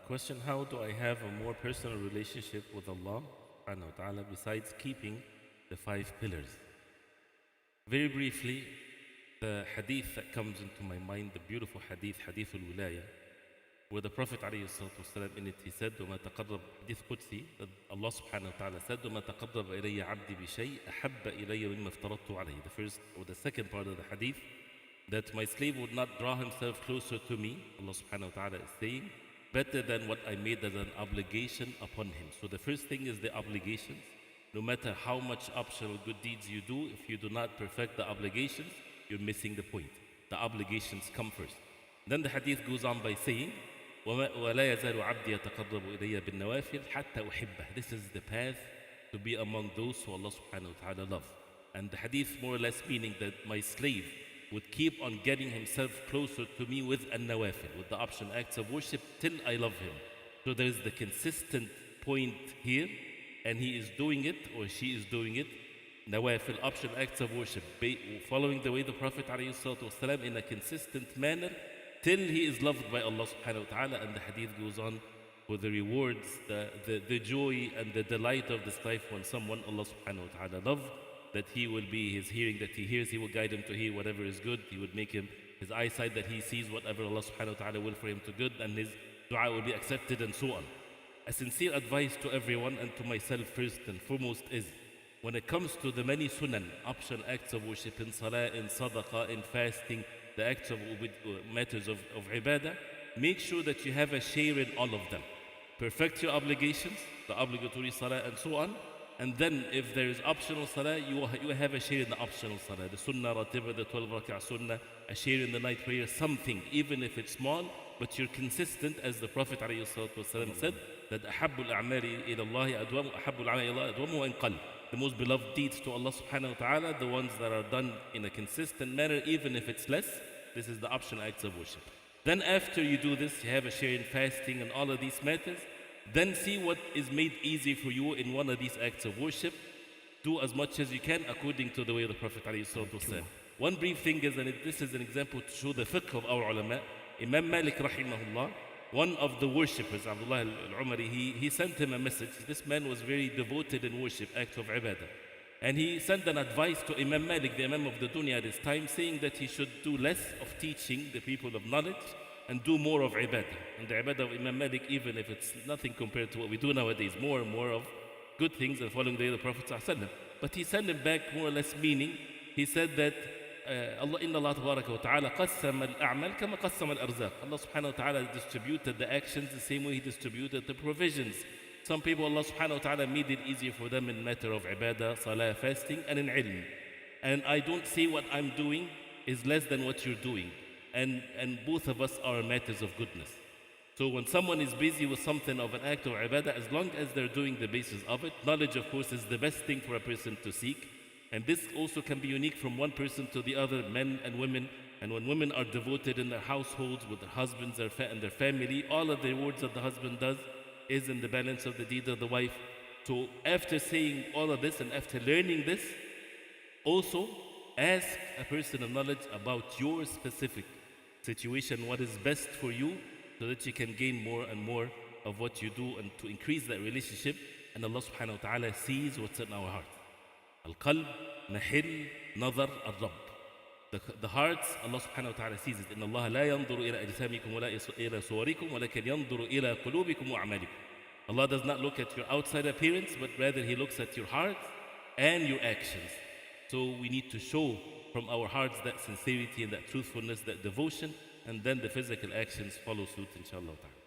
Question: how do I have a more personal relationship with Allah subhanahu wa ta'ala besides keeping the 5 pillars? Very briefly, the hadith that comes into my mind, the beautiful hadith, hadith al-wilaya, where the Prophet ﷺ in it, he said, وَمَا تَقَرَّبَ, hadith Qudsi, that Allah subhanahu wa ta'ala said, وَمَا تَقَرَّبَ إِلَيَّ عَبْدِي بِشَيْءٍ أَحَبَّ إِلَيَّ مِمَّا افْتَرَضْتُ عَلَيْهِ. The first or the second part of the hadith, that my slave would not draw himself closer to me, Allah subhanahu wa ta'ala is saying, better than what I made as an obligation upon him. So the first thing is the obligations. No matter how much optional good deeds you do, if you do not perfect the obligations, you're missing the point. The obligations come first. Then the hadith goes on by saying, وَلَا يَزَالُ عَبْدِي يَتَقَرَّبُ إِلَيَّ بِالنَّوَافِلِ حَتَّى أُحِبَّهُ. This is the path to be among those who Allah subhanahu wa ta'ala loves. And the hadith more or less meaning that my slave would keep on getting himself closer to me with an-nawafil, with the optional acts of worship, till I love him. So there is the consistent point here, and he is doing it, or she is doing it, nawafil, optional acts of worship, following the way the Prophet ﷺ in a consistent manner, till he is loved by Allah subhanahu wa ta'ala. And the hadith goes on for the rewards, the joy and the delight of this life when someone Allah subhanahu wa ta'ala loves, that he will be his hearing that he hears, he will guide him to hear whatever is good, he would make him his eyesight that he sees whatever Allah subhanahu wa ta'ala will for him to good, and his dua will be accepted, and so on. A sincere advice to everyone and to myself first and foremost is, when it comes to the many sunan, optional acts of worship, in salah, in sadaqah, in fasting, the acts of matters of ibadah, make sure that you have a share in all of them. Perfect your obligations, the obligatory salah and so on. And then if there is optional salah, you have a share in the optional salah. The sunnah ratiba, the 12 rak'ah sunnah, a share in the night prayer, something, even if it's small, but you're consistent, as the Prophet ﷺ said, that أَحَبُّ الْأَعْمَالِ إِلَى اللَّهِ أَدْوَمُ أَحَبُّ الْعَمَلِ إِلَى اللَّهِ أَدْوَمُ وَإِنْ قَلَّ. The most beloved deeds to Allah subhanahu wa ta'ala, the ones that are done in a consistent manner, even if it's less. This is the optional acts of worship. Then after you do this, you have a share in fasting and all of these matters. Then see what is made easy for you in one of these acts of worship. Do as much as you can according to the way of the Prophet ﷺ. One brief thing is, and this is an example to show the fiqh of our ulama. Imam Malik rahimahullah, one of the worshippers, Abdullah al-Umari, he sent him a message. This man was very devoted in worship, act of ibadah. And he sent an advice to Imam Malik, the Imam of the dunya at his time, saying that he should do less of teaching the people of knowledge and do more of ibadah. And the ibadah of Imam Malik, even if it's nothing compared to what we do nowadays, more and more of good things and following the way of the Prophet ﷺ. But he sent him back more or less meaning, he said that Allah inna Allah tabaraka wa ta'ala qassama al-a'mal kama qassama al-arzaq. Allah subhanahu wa ta'ala distributed the actions the same way he distributed the provisions. Some people Allah subhanahu wa ta'ala made it easier for them in matter of ibadah, salah, fasting, and in ilm. And I don't say what I'm doing is less than what you're doing. And both of us are matters of goodness. So when someone is busy with something of an act of ibadah, as long as they're doing the basis of it, knowledge of course is the best thing for a person to seek. And this also can be unique from one person to the other, men and women. And when women are devoted in their households with their husbands and their family, all of the rewards that the husband does is in the balance of the deed of the wife. So after saying all of this and after learning this, also ask a person of knowledge about your specific situation, what is best for you, so that you can gain more and more of what you do and to increase that relationship. And Allah subhanahu wa ta'ala sees what's in our heart. Al-qalb mahil nazar al-rabb. The hearts, Allah subhanahu wa ta'ala sees it. Inna Allah la yanzuru ila ajsamikum wa la ila suwarikum walakin yanzuru ila qulubikum wa a'malikum. Allah does not look at your outside appearance, but rather He looks at your heart and your actions. So we need to show from our hearts that sincerity and that truthfulness, that devotion, and then the physical actions follow suit, inshallah ta'ala.